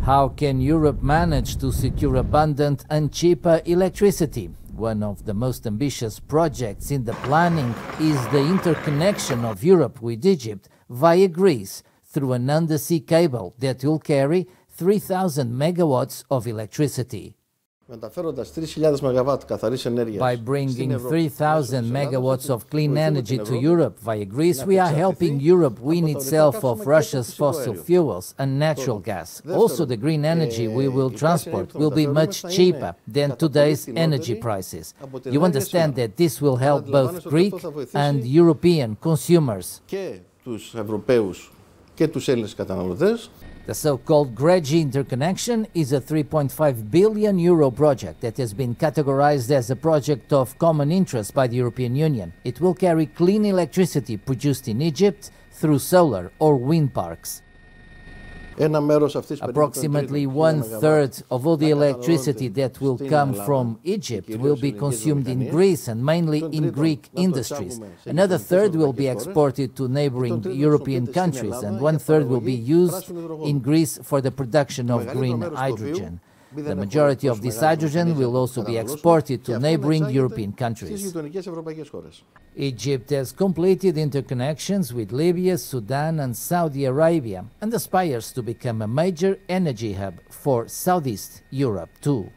How can Europe manage to secure abundant and cheaper electricity? One of the most ambitious projects in the planning is the interconnection of Europe with Egypt via Greece through an undersea cable that will carry 3,000 megawatts of electricity. By bringing 3,000 megawatts of clean energy to Europe via Greece, we are helping Europe wean itself of Russia's fossil fuels and natural gas. Also, the green energy we will transport will be much cheaper than today's energy prices. You understand that this will help both Greek and European consumers. The so-called GREGY interconnection is a €3.5 billion project that has been categorized as a project of common interest by the European Union. It will carry clean electricity produced in Egypt through solar or wind parks. Approximately one-third of all the electricity that will come from Egypt will be consumed in Greece and mainly in Greek industries. Another third will be exported to neighboring European countries, and one-third will be used in Greece for the production of green hydrogen. The majority of this hydrogen will also be exported to neighboring European countries. Egypt has completed interconnections with Libya, Sudan and Saudi Arabia and aspires to become a major energy hub for Southeast Europe too.